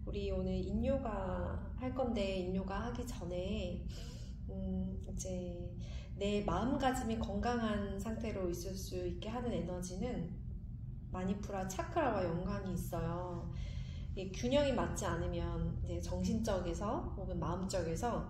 우리 오늘 인요가 할 건데, 인요가 하기 전에 이제 내 마음가짐이 건강한 상태로 있을 수 있게 하는 에너지는 마니푸라 차크라와 연관이 있어요. 이 균형이 맞지 않으면 이제 정신적에서 혹은 마음적에서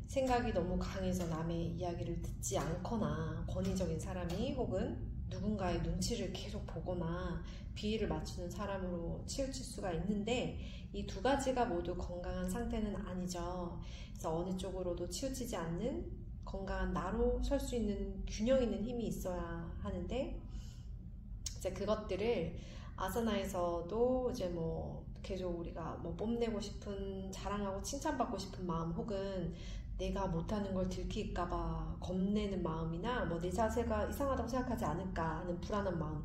생각이 너무 강해서 남의 이야기를 듣지 않거나, 권위적인 사람이 혹은 누군가의 눈치를 계속 보거나 비위를 맞추는 사람으로 치우칠 수가 있는데, 이 두 가지가 모두 건강한 상태는 아니죠. 그래서 어느 쪽으로도 치우치지 않는 건강한 나로 설 수 있는 균형 있는 힘이 있어야 하는데, 이제 그것들을 아사나에서도 이제 계속 우리가 뽐내고 싶은, 자랑하고 칭찬받고 싶은 마음, 혹은 내가 못하는 걸 들킬까봐 겁내는 마음이나 내 자세가 이상하다고 생각하지 않을까 하는 불안한 마음,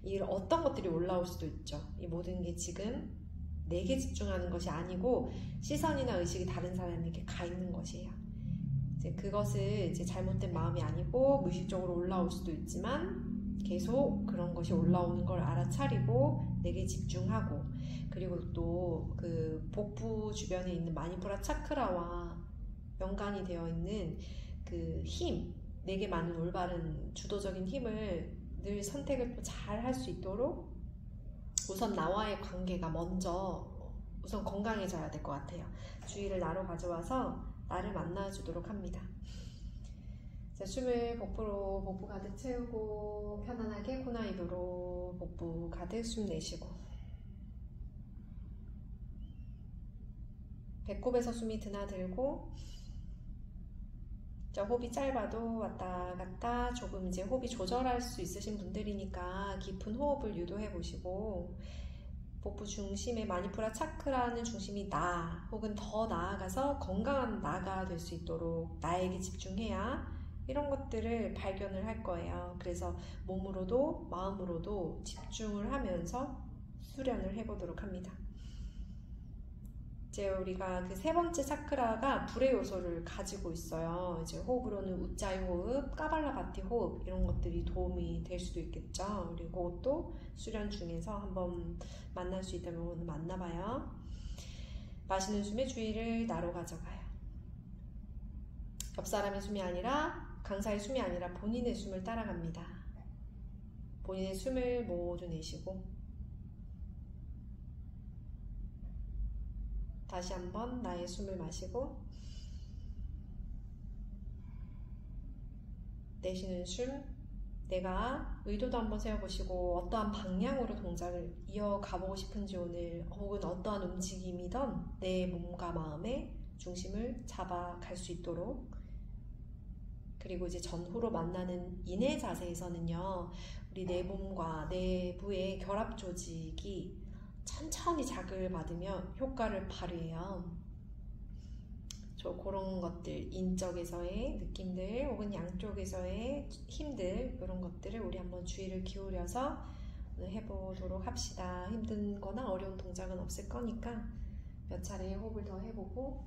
이 어떤 것들이 올라올 수도 있죠. 이 모든 게 지금 내게 집중하는 것이 아니고 시선이나 의식이 다른 사람에게 가 있는 것이에요. 이제 그것을 이제 잘못된 마음이 아니고 무의식적으로 올라올 수도 있지만, 계속 그런 것이 올라오는 걸 알아차리고 내게 집중하고, 그리고 또 그 복부 주변에 있는 마니푸라 차크라와 연관이 되어 있는 그 힘, 내게 맞는 올바른 주도적인 힘을 늘 선택을 또 잘 할 수 있도록 우선 나와의 관계가 먼저 우선 건강해져야 될 것 같아요. 주의를 나로 가져와서 나를 만나주도록 합니다. 자, 숨을 복부 가득 채우고 편안하게 코나 입으로 복부 가득 숨 내쉬고, 배꼽에서 숨이 드나들고, 호흡이 짧아도 왔다 갔다 조금 이제 호흡이 조절할 수 있으신 분들이니까 깊은 호흡을 유도해 보시고, 복부 중심에 마니푸라 차크라는 중심이 나, 혹은 더 나아가서 건강한 나가 될 수 있도록 나에게 집중해야 이런 것들을 발견을 할 거예요. 그래서 몸으로도 마음으로도 집중을 하면서 수련을 해보도록 합니다. 이제 우리가 그 세 번째 차크라가 불의 요소를 가지고 있어요. 이제 호흡으로는 우짜이 호흡, 까발라바티 호흡, 이런 것들이 도움이 될 수도 있겠죠. 그리고 또 수련 중에서 한번 만날 수 있다면 오늘 만나봐요. 마시는 숨에 주의를 나로 가져가요. 옆 사람의 숨이 아니라, 강사의 숨이 아니라 본인의 숨을 따라갑니다. 본인의 숨을 모두 내쉬고, 다시 한번 나의 숨을 마시고, 내쉬는 숨, 내가 의도도 한번 세워보시고 어떠한 방향으로 동작을 이어가보고 싶은지, 오늘 혹은 어떠한 움직임이든 내 몸과 마음의 중심을 잡아갈 수 있도록. 그리고 이제 전후로 만나는 인해 자세에서는요, 우리 내 몸과 내부의 결합 조직이 천천히 자극을 받으며 효과를 발휘해요. 그런 것들, 인적에서의 느낌들 혹은 양쪽에서의 힘들, 이런 것들을 우리 한번 주의를 기울여서 해보도록 합시다. 힘든 거나 어려운 동작은 없을 거니까 몇 차례 호흡을 더 해보고,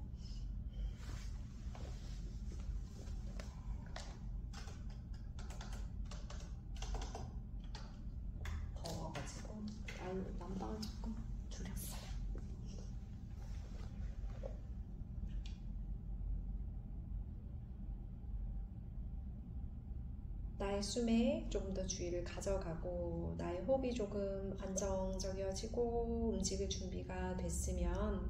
더워가지고 난방을 조금 줄였어요. 나의 숨에 조금 더 주의를 가져가고, 나의 호흡이 조금 안정적이어지고 움직일 준비가 됐으면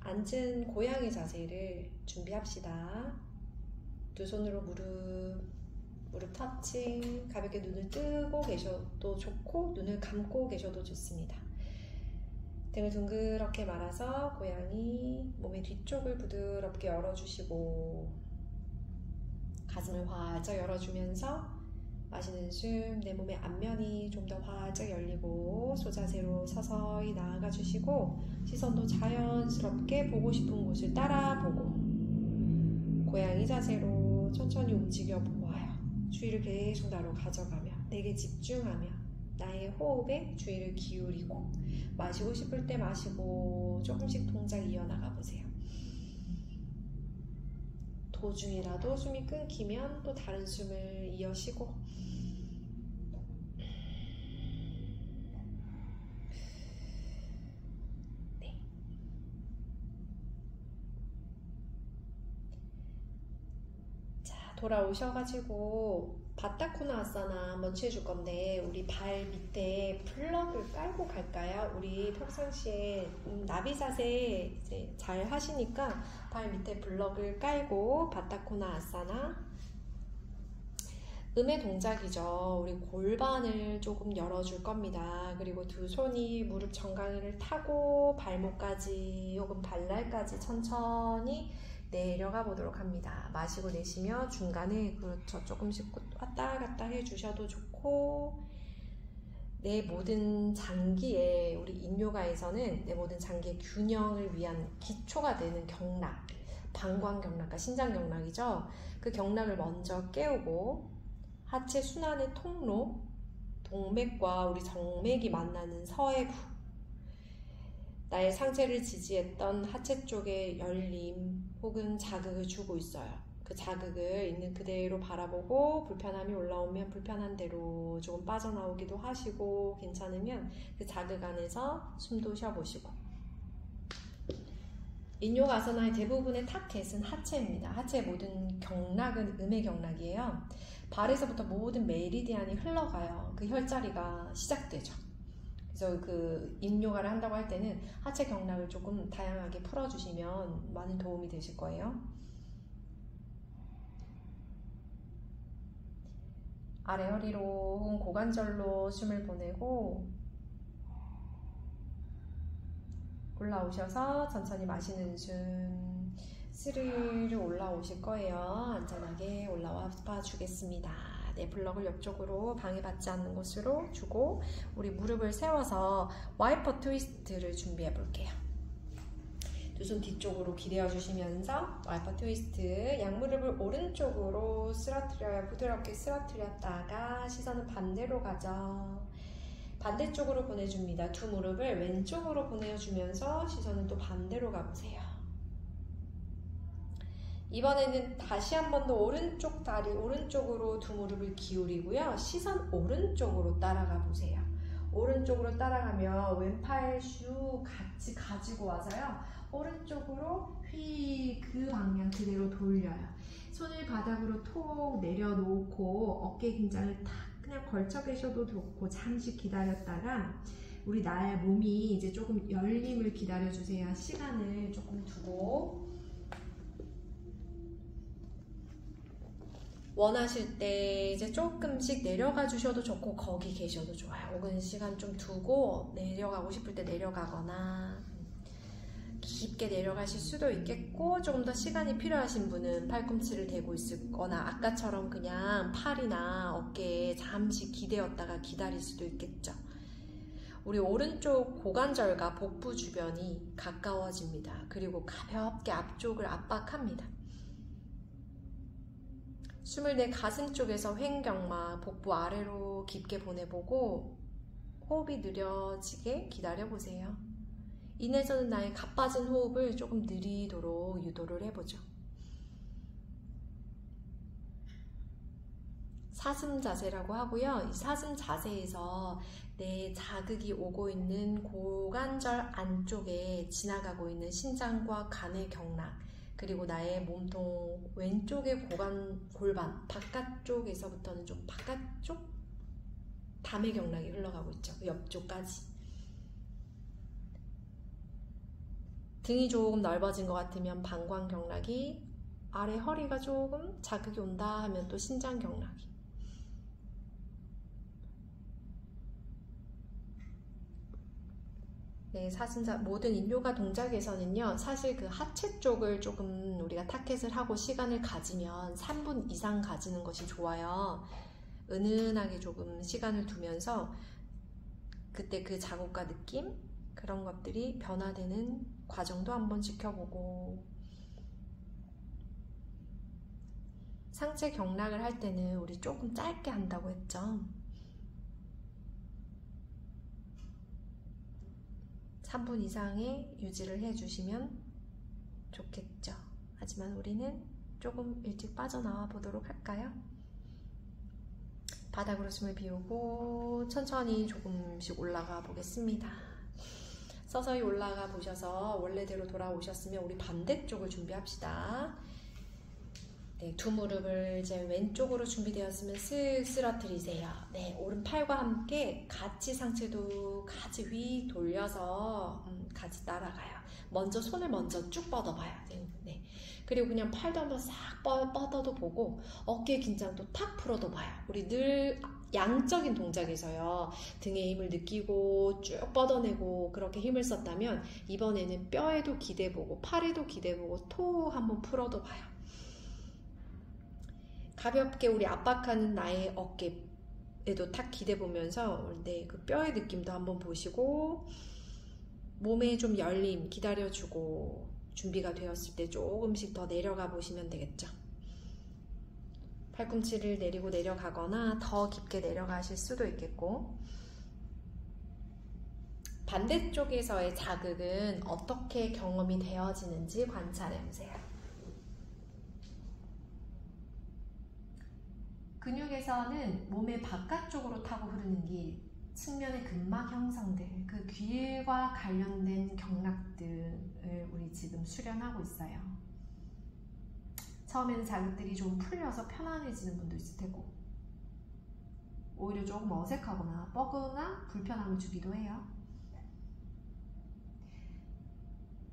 앉은 고양이 자세를 준비합시다. 두 손으로 무릎 터칭, 가볍게 눈을 뜨고 계셔도 좋고 눈을 감고 계셔도 좋습니다. 등을 둥그렇게 말아서 고양이, 몸의 뒤쪽을 부드럽게 열어주시고, 가슴을 활짝 열어주면서 마시는 숨, 내 몸의 앞면이 좀 더 활짝 열리고 소자세로 서서히 나아가 주시고, 시선도 자연스럽게 보고 싶은 곳을 따라보고 고양이 자세로 천천히 움직여 보아요. 주의를 계속 나로 가져가며 내게 집중하며 나의 호흡에 주의를 기울이고, 마시고 싶을 때 마시고 조금씩 동작 이어나가 보세요. 도중이라도 숨이 끊기면 또 다른 숨을 이어 쉬고, 돌아오셔가지고 바타코나아사나 한번 취해줄 건데, 우리 발 밑에 블럭을 깔고 갈까요? 우리 평상시에 나비 자세 이제 잘 하시니까 발 밑에 블럭을 깔고 바타코나아사나. 음의 동작이죠. 우리 골반을 조금 열어줄 겁니다. 그리고 두 손이 무릎 정강이를 타고 발목까지 혹은 발날까지 천천히 내려가 보도록 합니다. 마시고 내쉬며 중간에 그렇죠. 조금씩 왔다 갔다 해주셔도 좋고, 내 모든 장기에, 우리 인요가에서는 내 모든 장기의 균형을 위한 기초가 되는 경락, 방광경락과 신장경락이죠. 그 경락을 먼저 깨우고, 하체 순환의 통로, 동맥과 우리 정맥이 만나는 서해부, 나의 상체를 지지했던 하체 쪽에 열림 혹은 자극을 주고 있어요. 그 자극을 있는 그대로 바라보고, 불편함이 올라오면 불편한 대로 조금 빠져나오기도 하시고, 괜찮으면 그 자극 안에서 숨도 쉬어보시고. 인요가아사나의 대부분의 타켓은 하체입니다. 하체의 모든 경락은 음의 경락이에요. 발에서부터 모든 메리디안이 흘러가요. 그 혈자리가 시작되죠. 그래서 그 인요가를 한다고 할 때는 하체 경락을 조금 다양하게 풀어주시면 많은 도움이 되실 거예요. 아래 허리로 혹은 고관절로 숨을 보내고, 올라오셔서 천천히 마시는 숨, 스르르 올라오실 거예요. 안전하게 올라와 주겠습니다. 네, 블럭을 옆쪽으로 방해받지 않는 곳으로 주고, 우리 무릎을 세워서 와이퍼 트위스트를 준비해 볼게요. 두 손 뒤쪽으로 기대어 주시면서 와이퍼 트위스트, 양무릎을 오른쪽으로 쓰러뜨려요. 부드럽게 쓰러뜨렸다가 시선은 반대로 가죠. 반대쪽으로 보내줍니다. 두 무릎을 왼쪽으로 보내주면서 시선은 또 반대로 가보세요. 이번에는 다시 한 번 더 오른쪽 다리 오른쪽으로 두 무릎을 기울이고요. 시선 오른쪽으로 따라가 보세요. 오른쪽으로 따라가면 왼팔 슉 같이 가지고 와서요. 오른쪽으로 휘 그 방향 그대로 돌려요. 손을 바닥으로 톡 내려놓고 어깨 긴장을 탁 그냥 걸쳐 계셔도 좋고, 잠시 기다렸다가 우리 나의 몸이 이제 조금 열림을 기다려주세요. 시간을 조금 두고, 원하실 때 이제 조금씩 내려가 주셔도 좋고 거기 계셔도 좋아요. 혹은 시간 좀 두고 내려가고 싶을 때 내려가거나, 깊게 내려가실 수도 있겠고, 조금 더 시간이 필요하신 분은 팔꿈치를 대고 있거나 아까처럼 그냥 팔이나 어깨에 잠시 기대었다가 기다릴 수도 있겠죠. 우리 오른쪽 고관절과 복부 주변이 가까워집니다. 그리고 가볍게 앞쪽을 압박합니다. 숨을 내 가슴 쪽에서 횡경막, 복부 아래로 깊게 보내보고 호흡이 느려지게 기다려보세요. 이내에서는 나의 가빠진 호흡을 조금 느리도록 유도를 해보죠. 사슴 자세라고 하고요. 이 사슴 자세에서 내 자극이 오고 있는 고관절 안쪽에 지나가고 있는 신장과 간의 경락, 그리고 나의 몸통 왼쪽의 골반 바깥쪽에서부터는 좀 바깥쪽 담의 경락이 흘러가고 있죠. 옆쪽까지. 등이 조금 넓어진 것 같으면 방광 경락이, 아래 허리가 조금 자극이 온다 하면 또 신장 경락이. 네, 모든 인요가 동작에서는요, 사실 그 하체 쪽을 조금 우리가 타켓을 하고 시간을 가지면 3분 이상 가지는 것이 좋아요. 은은하게 조금 시간을 두면서 그때 그 자국과 느낌, 그런 것들이 변화되는 과정도 한번 지켜보고, 상체 경락을 할 때는 우리 조금 짧게 한다고 했죠. 3분 이상의 유지를 해주시면 좋겠죠. 하지만 우리는 조금 일찍 빠져나와 보도록 할까요? 바닥으로 숨을 비우고 천천히 조금씩 올라가 보겠습니다. 서서히 올라가 보셔서 원래대로 돌아오셨으면 우리 반대쪽을 준비합시다. 네, 두 무릎을 이제 왼쪽으로 준비되었으면 쓱 쓰러뜨리세요. 네, 오른팔과 함께 같이 상체도 같이 휙 돌려서 같이 따라가요. 먼저 손을 먼저 쭉 뻗어봐요. 네. 그리고 그냥 팔도 한번 싹 뻗어도 보고 어깨 긴장도 탁 풀어도 봐요. 우리 늘 양적인 동작에서요. 등에 힘을 느끼고 쭉 뻗어내고 그렇게 힘을 썼다면 이번에는 뼈에도 기대보고 팔에도 기대보고 토 한번 풀어도 봐요. 가볍게 우리 압박하는 나의 어깨에도 탁 기대보면서 네, 그 뼈의 느낌도 한번 보시고 몸에 좀 열림 기다려주고 준비가 되었을 때 조금씩 더 내려가 보시면 되겠죠. 팔꿈치를 내리고 내려가거나 더 깊게 내려가실 수도 있겠고 반대쪽에서의 자극은 어떻게 경험이 되어지는지 관찰해 보세요. 근육에서는 몸의 바깥쪽으로 타고 흐르는 길, 측면의 근막 형성들, 그 길과 관련된 경락들을 우리 지금 수련하고 있어요. 처음에는 자극들이 좀 풀려서 편안해지는 분도 있을 테고 오히려 조금 어색하거나 뻐근한 불편함을 주기도 해요.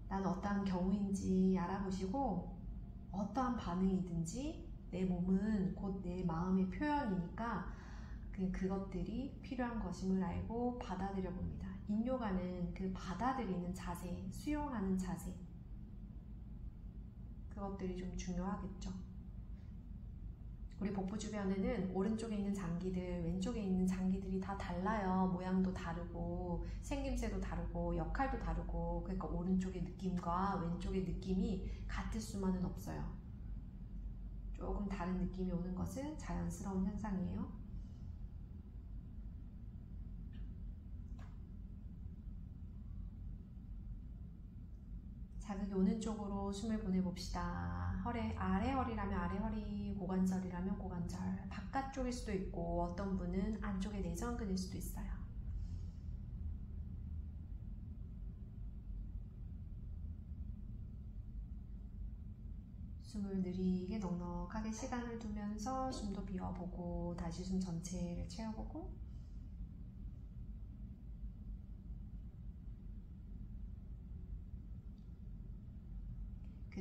난 어떠한 경우인지 알아보시고 어떠한 반응이든지 내 몸은 곧 내 마음의 표현이니까 그것들이 필요한 것임을 알고 받아들여 봅니다. 인요가는 그 받아들이는 자세, 수용하는 자세 그것들이 좀 중요하겠죠. 우리 복부 주변에는 오른쪽에 있는 장기들, 왼쪽에 있는 장기들이 다 달라요. 모양도 다르고 생김새도 다르고 역할도 다르고 그러니까 오른쪽의 느낌과 왼쪽의 느낌이 같을 수만은 없어요. 조금 다른 느낌이 오는 것은 자연스러운 현상이에요. 자극이 오는 쪽으로 숨을 보내봅시다. 아래 허리라면 아래 허리, 고관절이라면 고관절, 바깥쪽일 수도 있고 어떤 분은 안쪽의 내전근일 수도 있어요. 숨을 느리게 넉넉하게 시간을 두면서 숨도 비워보고 다시 숨 전체를 채워보고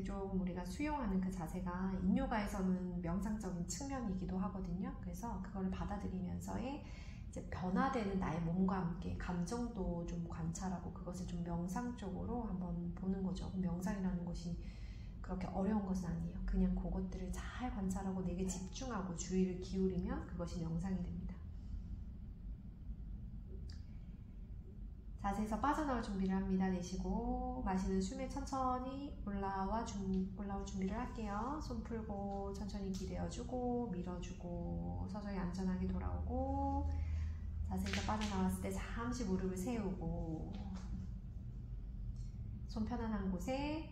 조금 우리가 수용하는 그 자세가 인요가에서는 명상적인 측면이기도 하거든요. 그래서 그거를 받아들이면서의 이제 변화되는 나의 몸과 함께 감정도 좀 관찰하고 그것을 좀 명상 쪽으로 한번 보는 거죠. 명상이라는 것이 그렇게 어려운 것은 아니에요. 그냥 그것들을 잘 관찰하고 내게 집중하고 주의를 기울이면 그것이 명상이 됩니다. 자세에서 빠져나올 준비를 합니다. 내쉬고 마시는 숨에 천천히 올라올 준비를 할게요. 손 풀고 천천히 기대어주고 밀어주고 서서히 안전하게 돌아오고 자세에서 빠져나왔을 때 잠시 무릎을 세우고 손 편안한 곳에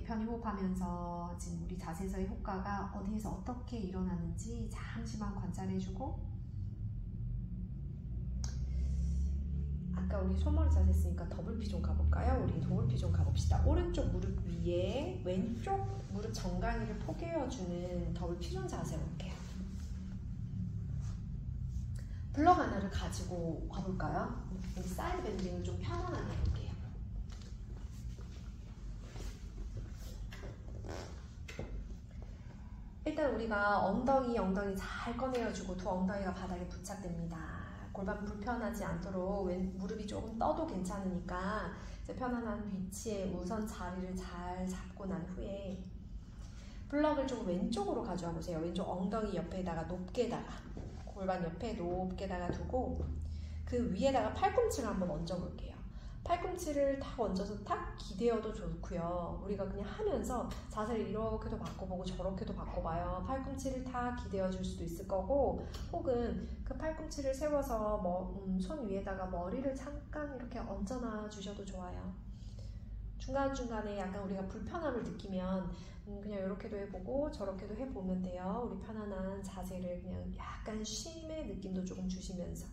편히 호흡하면서 지금 우리 자세에서의 효과가 어디에서 어떻게 일어나는지 잠시만 관찰해주고 아까 우리 손머리 자세 했으니까 더블피 좀 가볼까요? 우리 더블피 좀 가봅시다. 오른쪽 무릎 위에 왼쪽 무릎 정강이를 포개어주는 더블피 좀 자세 볼게요. 블럭 하나를 가지고 와볼까요? 우리 사이드 밴딩을 좀 편안하게 해볼게요. 일단 우리가 엉덩이 잘 꺼내어주고 두 엉덩이가 바닥에 부착됩니다. 골반 불편하지 않도록 무릎이 조금 떠도 괜찮으니까 이제 편안한 위치에 우선 자리를 잘 잡고 난 후에 블럭을 조금 왼쪽으로 가져와 보세요. 왼쪽 엉덩이 옆에다가 높게다가 골반 옆에 높게다가 두고 그 위에다가 팔꿈치를 한번 얹어 볼게요. 팔꿈치를 탁 얹어서 탁 기대어도 좋고요. 우리가 그냥 하면서 자세를 이렇게도 바꿔보고 저렇게도 바꿔봐요. 팔꿈치를 탁 기대어 줄 수도 있을 거고 혹은 그 팔꿈치를 세워서 손 위에다가 머리를 잠깐 이렇게 얹어놔 주셔도 좋아요. 중간중간에 약간 우리가 불편함을 느끼면 그냥 이렇게도 해보고 저렇게도 해보면 돼요. 우리 편안한 자세를 그냥 약간 쉼의 느낌도 조금 주시면서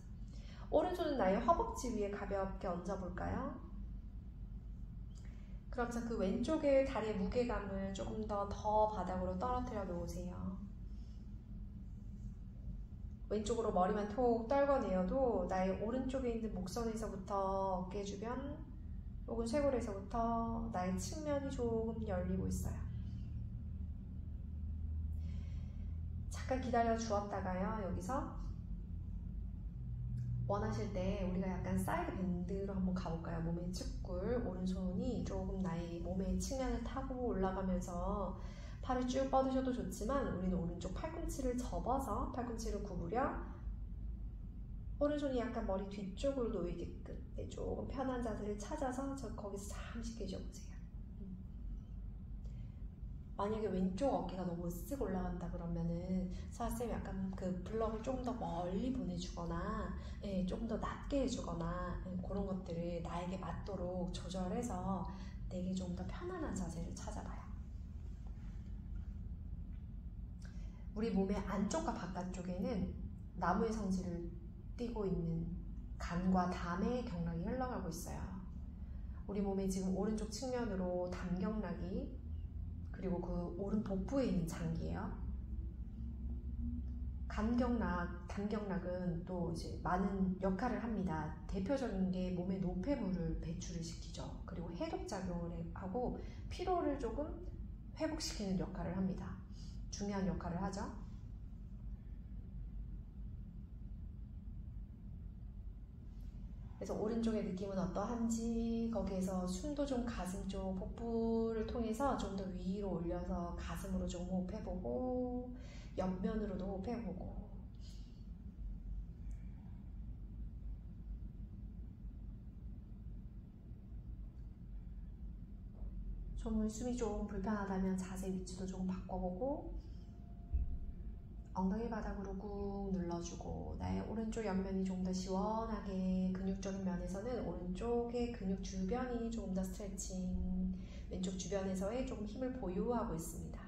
오른손은 나의 허벅지 위에 가볍게 얹어볼까요? 그러면서 그 왼쪽의 다리의 무게감을 조금 더 바닥으로 떨어뜨려 놓으세요. 왼쪽으로 머리만 톡 떨궈내어도 나의 오른쪽에 있는 목선에서부터 어깨 주변 혹은 쇄골에서부터 나의 측면이 조금 열리고 있어요. 잠깐 기다려 주었다가요. 여기서 원하실 때 우리가 약간 사이드 밴드로 한번 가볼까요? 몸의 측굴, 오른손이 조금 나의 몸의 측면을 타고 올라가면서 팔을 쭉 뻗으셔도 좋지만 우리는 오른쪽 팔꿈치를 접어서 팔꿈치를 구부려 오른손이 약간 머리 뒤쪽으로 놓이게끔 조금 편한 자세를 찾아서 거기서 잠시 계셔보세요. 만약에 왼쪽 어깨가 너무 쓱 올라간다 그러면은 사쌤 약간 그 블럭을 조금 더 멀리 보내주거나 조금 더 낮게 해주거나 그런 것들을 나에게 맞도록 조절해서 내게 좀 더 편안한 자세를 찾아봐요. 우리 몸의 안쪽과 바깥쪽에는 나무의 성질을 띠고 있는 간과 담의 경락이 흘러가고 있어요. 우리 몸에 지금 오른쪽 측면으로 담경락이 그리고 그 오른 복부에 있는 장기예요. 간경락, 담경락은 또 이제 많은 역할을 합니다. 대표적인 게 몸의 노폐물을 배출을 시키죠. 그리고 해독작용을 하고 피로를 조금 회복시키는 역할을 합니다. 중요한 역할을 하죠. 그래서 오른쪽의 느낌은 어떠한지 거기에서 숨도 좀 가슴 쪽 복부를 통해서 좀 더 위로 올려서 가슴으로 좀 호흡해보고 옆면으로도 호흡해보고 숨이 조금 불편하다면 자세 위치도 조금 바꿔보고 엉덩이 바닥으로 꾹 눌러주고 나의 오른쪽 옆면이 조금 더 시원하게 근육적인 면에서는 오른쪽의 근육 주변이 조금 더 스트레칭 왼쪽 주변에서의 조금 힘을 보유하고 있습니다.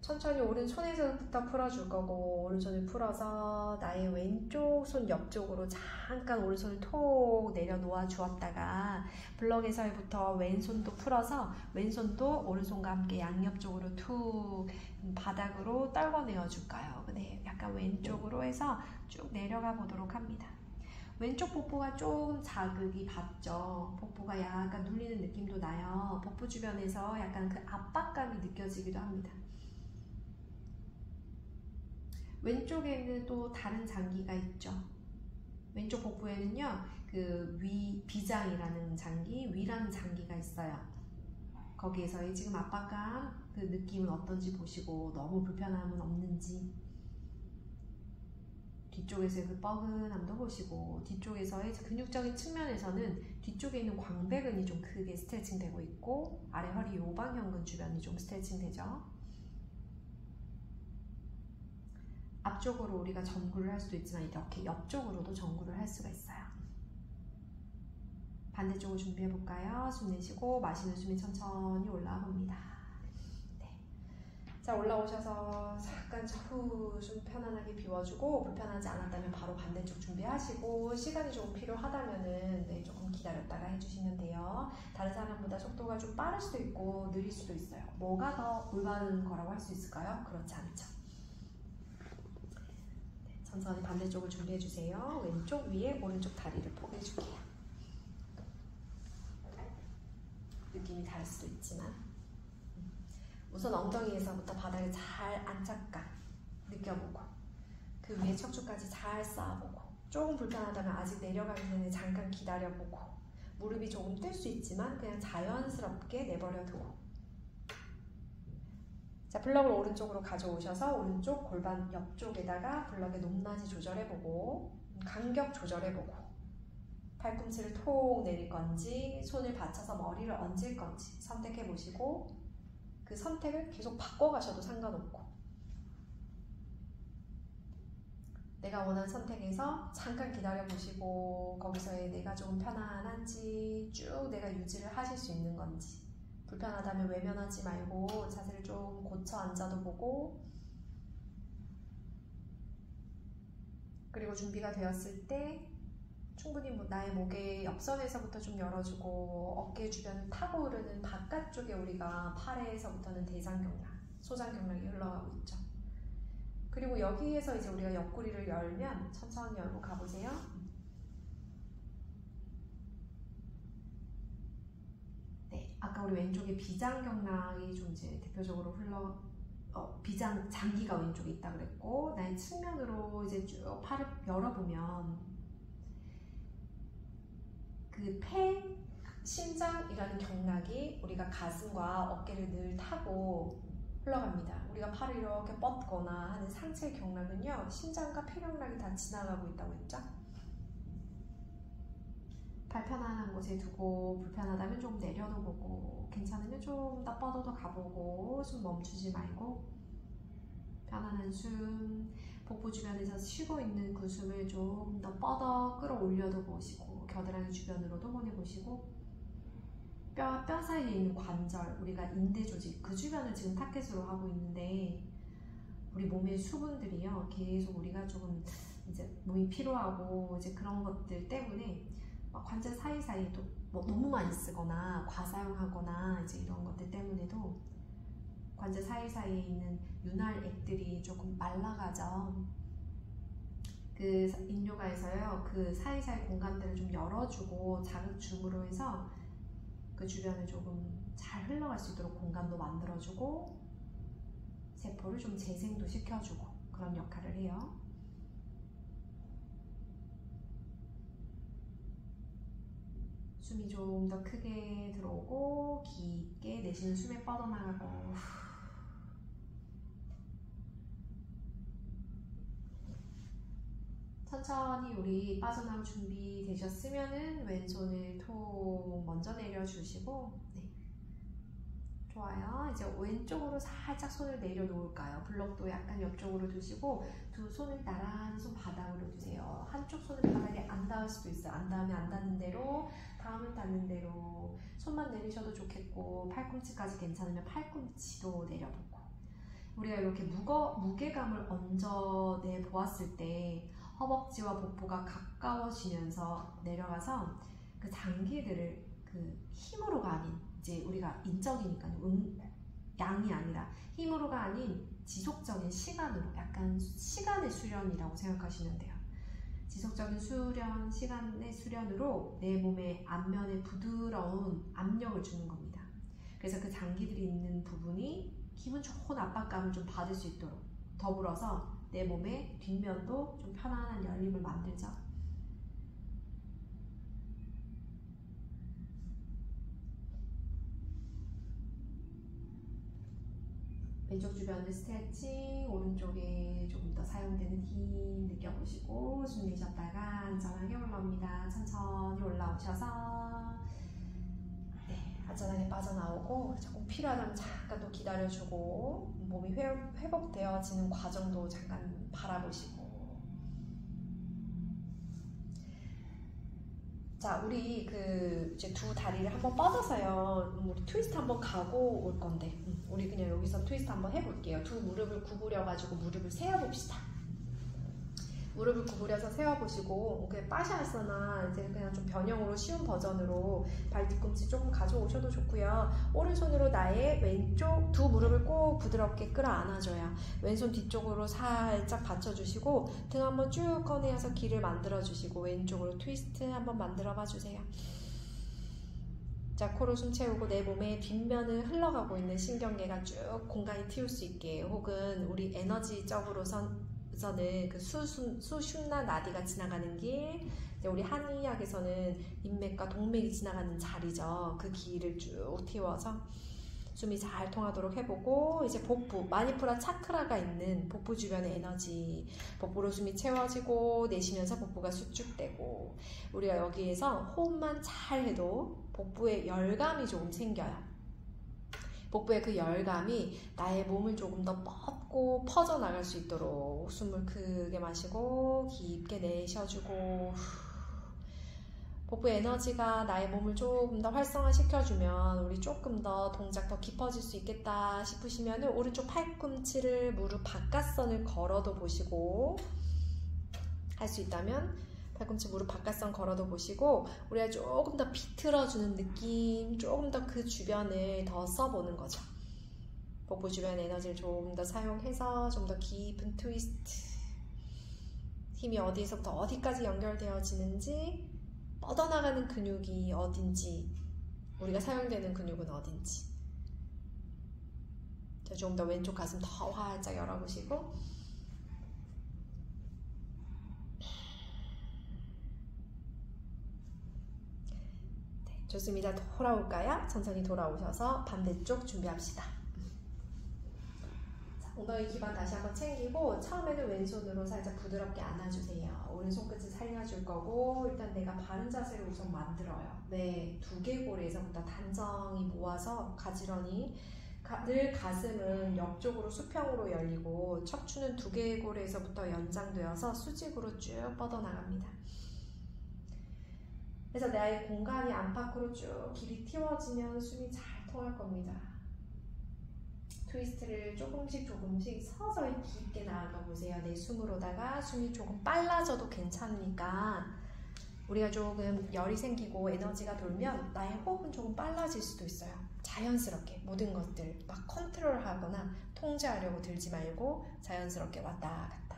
천천히 오른손에서부터 풀어줄 거고 오른손을 풀어서 나의 왼쪽 손 옆쪽으로 잠깐 오른손을 톡 내려놓아 주었다가 블럭에서부터 왼손도 풀어서 왼손도 오른손과 함께 양옆쪽으로 툭 바닥으로 떨궈내어 줄까요? 네, 약간 왼쪽으로 해서 쭉 내려가 보도록 합니다. 왼쪽 복부가 조금 자극이 받죠. 복부가 약간 눌리는 느낌도 나요. 복부 주변에서 약간 그 압박감이 느껴지기도 합니다. 왼쪽에는 또 다른 장기가 있죠. 왼쪽 복부에는요, 그 비장이라는 장기, 위라는 장기가 있어요. 거기에서의 지금 압박감, 그 느낌은 어떤지 보시고 너무 불편함은 없는지 뒤쪽에서의 그 뻐근함도 보시고 뒤쪽에서의 근육적인 측면에서는 뒤쪽에 있는 광배근이 좀 크게 스트레칭 되고 있고 아래 허리 요방형근 주변이 좀 스트레칭 되죠. 앞쪽으로 우리가 전구를 할 수도 있지만 이렇게 옆쪽으로도 전구를 할 수가 있어요. 반대쪽을 준비해 볼까요? 숨 내쉬고 마시는 숨이 천천히 올라와 봅니다. 네. 자, 올라오셔서 잠깐 후 숨 편안하게 비워주고 불편하지 않았다면 바로 반대쪽 준비하시고 시간이 조금 필요하다면은 네, 조금 기다렸다가 해주시면 돼요. 다른 사람보다 속도가 좀 빠를 수도 있고 느릴 수도 있어요. 뭐가 더 올바른 거라고 할 수 있을까요? 그렇지 않죠. 천천히 반대쪽을 준비해주세요. 왼쪽 위에 오른쪽 다리를 포개줄게요. 느낌이 다를 수도 있지만 우선 엉덩이에서부터 바닥에 잘 안착감 느껴보고 그 위에 척추까지 잘 쌓아보고 조금 불편하다면 아직 내려가기 전에 잠깐 기다려보고 무릎이 조금 뜰 수 있지만 그냥 자연스럽게 내버려두고 자, 블럭을 오른쪽으로 가져오셔서 오른쪽 골반 옆쪽에다가 블럭의 높낮이 조절해보고 간격 조절해보고 팔꿈치를 톡 내릴 건지 손을 받쳐서 머리를 얹을 건지 선택해보시고 그 선택을 계속 바꿔가셔도 상관없고 내가 원하는 선택에서 잠깐 기다려보시고 거기서의 내가 조금 편안한지 쭉 내가 유지를 하실 수 있는 건지 불편하다면 외면하지 말고 자세를 좀 고쳐 앉아도 보고 그리고 준비가 되었을 때 충분히 나의 목의 옆선에서부터 좀 열어주고 어깨 주변을 타고 오르는 바깥쪽에 우리가 팔에서부터는 대장경락, 소장경락이 흘러가고 있죠. 그리고 여기에서 이제 우리가 옆구리를 열면 천천히 열고 가보세요. 네, 아까 우리 왼쪽에 비장경락이 좀 이제 대표적으로 비장 장기가 왼쪽에 있다 그랬고, 나의 측면으로 이제 쭉 팔을 열어보면 그 심장이라는 경락이 우리가 가슴과 어깨를 늘 타고 흘러갑니다. 우리가 팔을 이렇게 뻗거나 하는 상체 경락은요, 심장과 폐경락이 다 지나가고 있다고 했죠. 발 편안한 곳에 두고, 불편하다면 좀 내려도 보고, 괜찮으면 좀 더 뻗어도 가보고, 숨 멈추지 말고 편안한 숨, 복부 주변에서 쉬고 있는 그 숨을 좀 더 뻗어 끌어올려도 보시고, 겨드랑이 주변으로도 보내보시고, 뼈 사이에 있는 관절, 우리가 인대 조직, 그 주변을 지금 타겟으로 하고 있는데, 우리 몸의 수분들이요, 계속 우리가 조금 이제 몸이 피로하고 이제 그런 것들 때문에 관절 사이사이도 너무 많이 쓰거나 과사용하거나 이제 이런 것들 때문에도 관절 사이사이에 있는 윤활액들이 조금 말라가죠. 그 인요가에서요, 그 사이사이 공간들을 좀 열어주고 자극 줌으로 해서 그 주변을 조금 잘 흘러갈 수 있도록 공간도 만들어주고 세포를 좀 재생도 시켜주고 그런 역할을 해요. 숨이 좀 더 크게 들어오고 깊게 내쉬는 숨에 뻗어나가고, 천천히 우리 빠져나올 준비 되셨으면은 왼손을 톡 먼저 내려주시고, 네, 좋아요. 이제 왼쪽으로 살짝 손을 내려놓을까요? 블럭도 약간 옆쪽으로 두시고 두 손을 나란히 손바닥으로 두세요. 한쪽 손은 바닥에 안 닿을 수도 있어요. 안 닿으면 안 닿는 대로, 닿으면 닿는 대로 손만 내리셔도 좋겠고, 팔꿈치까지 괜찮으면 팔꿈치도 내려보고, 우리가 이렇게 무게감을 얹어내 보았을 때 허벅지와 복부가 가까워지면서 내려가서 그 장기들을 그 힘으로가 아닌, 이제 우리가 인적이니까요, 양이 아니라 힘으로가 아닌 지속적인 시간으로, 약간 시간의 수련이라고 생각하시면 돼요. 지속적인 수련, 시간의 수련으로 내 몸의 앞면에 부드러운 압력을 주는 겁니다. 그래서 그 장기들이 있는 부분이 기분 좋은 압박감을 좀 받을 수 있도록, 더불어서 내 몸의 뒷면도 좀 편안한 열림을 만들죠. 왼쪽 주변을 스트레칭, 오른쪽에 조금 더 사용되는 힘 느껴보시고, 숨 내쉬었다가 안전하게 올라옵니다. 천천히 올라오셔서 안전하게 빠져나오고, 조금 필요하다면 잠깐 또 기다려주고, 몸이 회복되어지는 과정도 잠깐 바라보시고. 자, 우리 이제 두 다리를 한번 뻗어서요, 우리 트위스트 한번 가고 올 건데, 우리 그냥 여기서 트위스트 한번 해볼게요. 두 무릎을 구부려가지고 무릎을 세워봅시다. 무릎을 구부려서 세워보시고, 그냥 파샤아사나 이제 그냥 좀 변형으로 쉬운 버전으로 발 뒤꿈치 조금 가져오셔도 좋고요. 오른손으로 나의 왼쪽 두 무릎을 꼭 부드럽게 끌어안아줘요. 왼손 뒤쪽으로 살짝 받쳐주시고, 등 한번 쭉 꺼내어서 길을 만들어주시고, 왼쪽으로 트위스트 한번 만들어봐 주세요. 자, 코로 숨 채우고 내 몸의 뒷면을 흘러가고 있는 신경계가 쭉 공간이 틔울 수 있게, 혹은 우리 에너지적으로서는 그 수슌나 나디가 지나가는 길, 우리 한의학에서는 인맥과 동맥이 지나가는 자리죠. 그 길을 쭉 틔워서 숨이 잘 통하도록 해보고, 이제 복부, 마니푸라 차크라가 있는 복부 주변의 에너지, 복부로 숨이 채워지고 내쉬면서 복부가 수축되고, 우리가 여기에서 호흡만 잘 해도 복부에 열감이 조금 생겨요. 복부의 그 열감이 나의 몸을 조금 더 뻗고 퍼져나갈 수 있도록 숨을 크게 마시고 깊게 내쉬어주고, 복부 에너지가 나의 몸을 조금 더 활성화시켜주면 우리 조금 더 동작 더 깊어질 수 있겠다 싶으시면 오른쪽 팔꿈치를 무릎 바깥선을 걸어도 보시고, 할 수 있다면 팔꿈치 무릎 바깥선 걸어도 보시고 우리가 조금 더 비틀어주는 느낌, 조금 더 그 주변을 더 써보는 거죠. 복부 주변 에너지를 조금 더 사용해서 좀 더 깊은 트위스트, 힘이 어디에서부터 어디까지 연결되어지는지, 뻗어나가는 근육이 어딘지, 우리가 사용되는 근육은 어딘지. 조금 더 왼쪽 가슴 더 활짝 열어보시고, 네, 좋습니다. 돌아올까요? 천천히 돌아오셔서 반대쪽 준비합시다. 엉덩이 기반 다시 한번 챙기고 처음에는 왼손으로 살짝 부드럽게 안아주세요. 오른손 끝을 살려줄 거고 일단 내가 바른 자세를 우선 만들어요. 네, 두개골에서부터 단정히 모아서 가지런히 늘 가슴은 옆쪽으로 수평으로 열리고 척추는 두개골에서부터 연장되어서 수직으로 쭉 뻗어나갑니다. 그래서 나의 공간이 안팎으로 쭉 길이 틔워지면 숨이 잘 통할 겁니다. 트위스트를 조금씩 서서히 깊게 나아가 보세요. 내 숨으로다가 숨이 조금 빨라져도 괜찮으니까 우리가 조금 열이 생기고 에너지가 돌면 나의 호흡은 조금 빨라질 수도 있어요. 자연스럽게 모든 것들 막 컨트롤하거나 통제하려고 들지 말고 자연스럽게 왔다 갔다.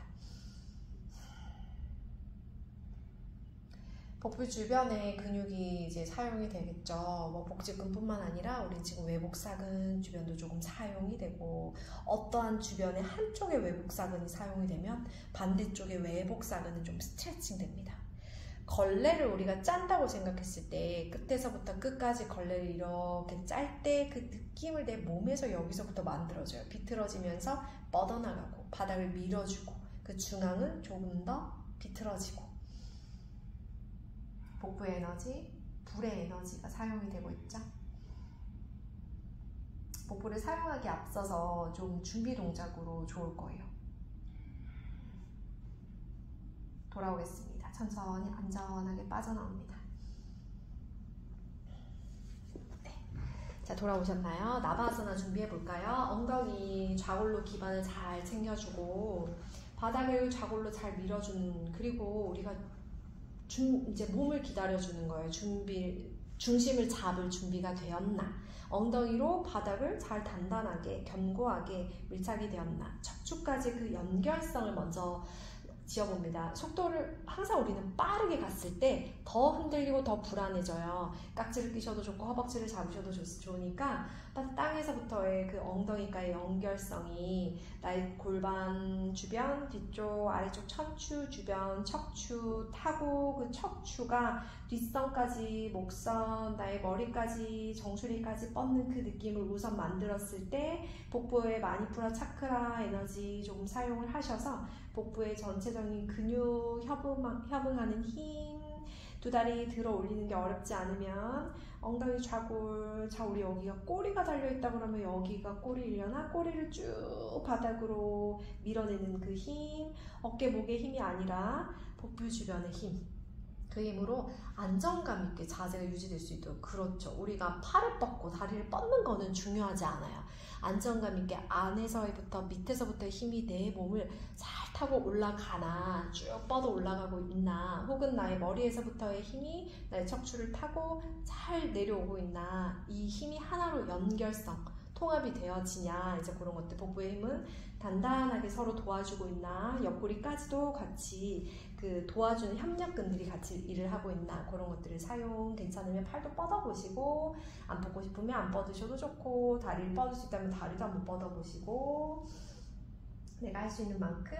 복부 주변에 근육이 이제 사용이 되겠죠. 뭐 복직근뿐만 아니라 우리 지금 외복사근 주변도 조금 사용이 되고, 어떠한 주변의 한쪽의 외복사근이 사용이 되면 반대쪽의 외복사근은 좀 스트레칭 됩니다. 걸레를 우리가 짠다고 생각했을 때 끝에서부터 끝까지 걸레를 이렇게 짤 때 그 느낌을 내 몸에서 여기서부터 만들어져요. 비틀어지면서 뻗어나가고 바닥을 밀어주고 그 중앙은 조금 더 비틀어지고, 복부의 에너지, 불의 에너지가 사용이 되고 있죠. 복부를 사용하기 앞서서 좀 준비 동작으로 좋을 거예요. 돌아오겠습니다. 천천히 안전하게 빠져나옵니다. 네. 자, 돌아오셨나요? 나바아사나 준비해 볼까요? 엉덩이 좌골로 기반을 잘 챙겨주고 바닥을 좌골로 잘 밀어주는, 그리고 우리가 이제 몸을 기다려주는 거예요. 중심을 잡을 준비가 되었나, 엉덩이로 바닥을 잘 단단하게 견고하게 밀착이 되었나, 척추까지 그 연결성을 먼저 지어봅니다. 속도를 항상 우리는 빠르게 갔을 때 더 흔들리고 더 불안해져요. 깍지를 끼셔도 좋고 허벅지를 잡으셔도 좋으니까 땅에서부터의 그 엉덩이과의 연결성이 나의 골반 주변, 뒤쪽, 아래쪽 척추 주변, 척추 타고 그 척추가 뒷선까지, 목선, 나의 머리까지, 정수리까지 뻗는 그 느낌을 우선 만들었을 때 복부의 마니푸라 차크라 에너지 조금 사용을 하셔서 복부의 전체적인 근육 협응하는 힘, 두 다리 들어 올리는 게 어렵지 않으면 엉덩이 좌골, 자 우리 여기가 꼬리가 달려있다 그러면 여기가 꼬리려나, 꼬리를 쭉 바닥으로 밀어내는 그 힘, 어깨 목의 힘이 아니라 복부 주변의 힘, 그 힘으로 안정감 있게 자세가 유지될 수 있도록. 그렇죠. 우리가 팔을 뻗고 다리를 뻗는 거는 중요하지 않아요. 안정감 있게 안에서부터 밑에서부터의 힘이 내 몸을 잘 타고 올라가나, 쭉 뻗어 올라가고 있나, 혹은 나의 머리에서부터의 힘이 나의 척추를 타고 잘 내려오고 있나, 이 힘이 하나로 연결성, 통합이 되어지냐, 이제 그런 것들. 복부의 힘은 단단하게 서로 도와주고 있나, 옆구리까지도 같이 그 도와주는 협력근들이 같이 일을 하고 있나, 그런 것들을 사용. 괜찮으면 팔도 뻗어보시고, 안 뻗고 싶으면 안 뻗으셔도 좋고, 다리를 뻗을 수 있다면 다리도 한번 뻗어보시고, 내가 할 수 있는 만큼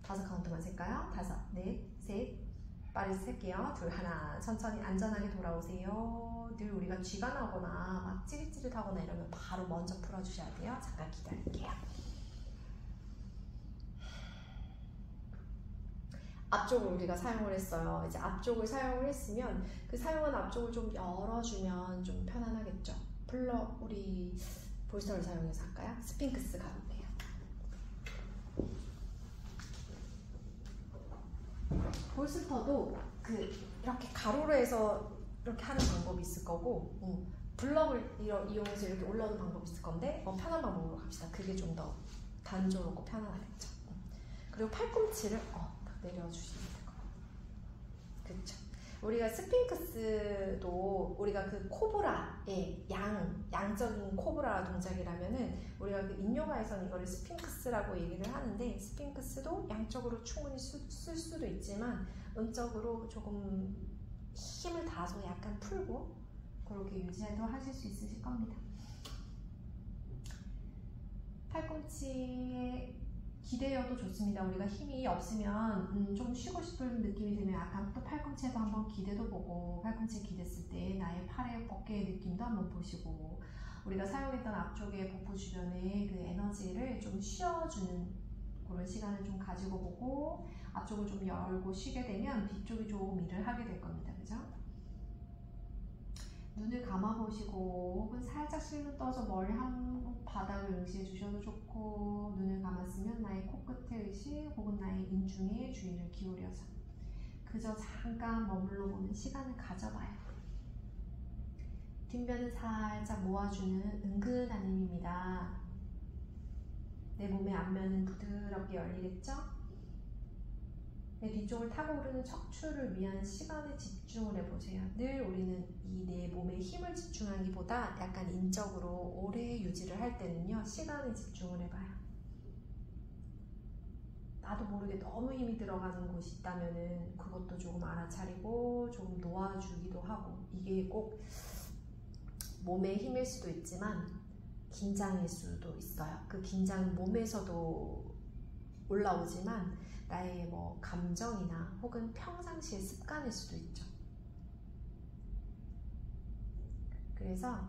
5 카운트만 셀까요? 5, 넷, 셋, 빠르게 셀게요. 2, 1, 천천히 안전하게 돌아오세요. 늘 우리가 쥐가 나거나 막 찌릿찌릿하거나 이러면 바로 먼저 풀어주셔야 돼요. 잠깐 기다릴게요. 앞쪽을 우리가 사용을 했어요. 이제 앞쪽을 사용을 했으면 그 사용한 앞쪽을 좀 열어주면 좀 편안하겠죠. 우리 볼스터를 사용해서 할까요? 스핑크스 가운데요. 볼스터도 이렇게 가로로 해서 이렇게 하는 방법이 있을 거고, 블럭을 이용해서 이렇게 올라오는 방법이 있을 건데, 편한 방법으로 갑시다. 그게 좀 더 단조롭고 편안하겠죠. 그리고 팔꿈치를 딱 내려주시면 될 것 같아요. 우리가 스핑크스도 우리가 그 코브라의 양적인 코브라 동작이라면은 우리가 그 인요가에서는 이거를 스핑크스라고 얘기를 하는데, 스핑크스도 양적으로 충분히 쓸 수도 있지만 음적으로 조금 힘을 다해서 약간 풀고 그렇게 유지해도 하실 수 있으실 겁니다. 팔꿈치에 기대어도 좋습니다. 우리가 힘이 없으면 좀 쉬고 싶은 느낌이 들면 약간 또 팔꿈치에도 한번 기대도 보고, 팔꿈치에 기댔을 때 나의 팔의 어깨의 느낌도 한번 보시고, 우리가 사용했던 앞쪽의 복부 주변의 그 에너지를 좀 쉬어주는 그런 시간을 좀 가지고 보고, 앞쪽을 좀 열고 쉬게 되면 뒤쪽이 조금 일을 하게 될 겁니다. 그죠? 눈을 감아보시고, 혹은 살짝 실눈 떠서 머리 한 바닥을 응시해 주셔도 좋고, 눈을 감았으면 나의 코끝의 의식 혹은 나의 인중에 주의를 기울여서 그저 잠깐 머물러 보는 시간을 가져봐요. 뒷면을 살짝 모아주는 은근한 힘입니다. 내 몸의 앞면은 부드럽게 열리겠죠? 내 뒤쪽을 타고 오르는 척추를 위한 시간에 집중을 해보세요. 늘 우리는 이 내 몸에 힘을 집중하기보다 약간 인적으로 오래 유지를 할 때는요, 시간에 집중을 해봐요. 나도 모르게 너무 힘이 들어가는 곳이 있다면은 그것도 조금 알아차리고 조금 놓아주기도 하고, 이게 꼭 몸의 힘일 수도 있지만 긴장일 수도 있어요. 그 긴장은 몸에서도 올라오지만 나의 뭐 감정이나 혹은 평상시의 습관일 수도 있죠. 그래서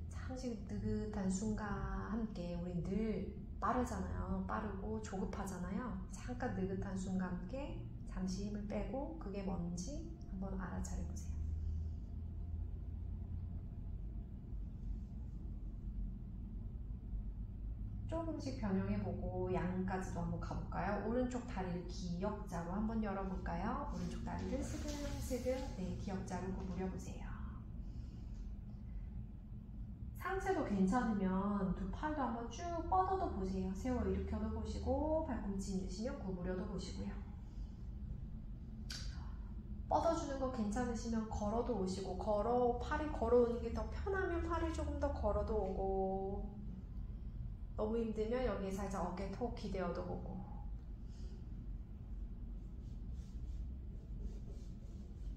잠시 느긋한 순간 함께, 우리 늘 빠르잖아요. 빠르고 조급하잖아요. 잠깐 느긋한 순간 함께 잠시 힘을 빼고 그게 뭔지 한번 알아차려 보세요. 조금씩 변형해보고 양까지도 한번 가볼까요? 오른쪽 다리를 기역자로 한번 열어볼까요? 오른쪽 다리를 스근스근 기역자로 구부려보세요. 상체도 괜찮으면 두 팔도 한번 쭉 뻗어도 보세요. 세워 일으켜도 보시고, 발꿈치 힘드시면 구부려도 보시고요. 뻗어주는 거 괜찮으시면 걸어도 오시고, 팔이 걸어오는 게 더 편하면 팔이 조금 더 걸어도 오고, 너무 힘들면 여기에 살짝 어깨 톡 기대어도 보고.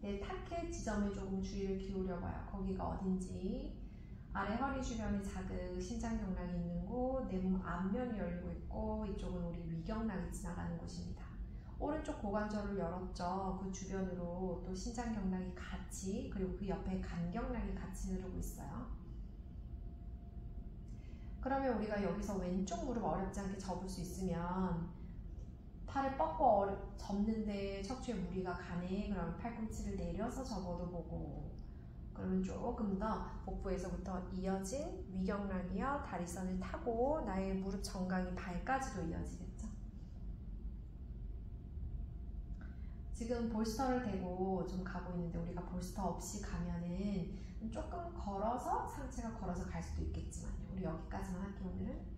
내 타켓 지점에 조금 주의를 기울여봐요. 거기가 어딘지. 아래 허리 주변에 자극, 신장경락이 있는 곳, 내 몸 앞면이 열리고 있고, 이쪽은 우리 위경락이 지나가는 곳입니다. 오른쪽 고관절을 열었죠. 그 주변으로 또 신장경락이 같이, 그리고 그 옆에 간경락이 같이 흐르고 있어요. 그러면 우리가 여기서 왼쪽 무릎 어렵지 않게 접을 수 있으면, 팔을 뻗고 접는데 척추에 무리가 가네. 그럼 팔꿈치를 내려서 접어도 보고, 그러면 조금 더 복부에서부터 이어진 위경락이요, 다리선을 타고 나의 무릎 정강이 발까지도 이어지겠죠. 지금 볼스터를 대고 좀 가고 있는데, 우리가 볼스터 없이 가면은 조금 걸어서, 상체가 걸어서 갈 수도 있겠지만요. 우리 여기까지만 할게요, 오늘은.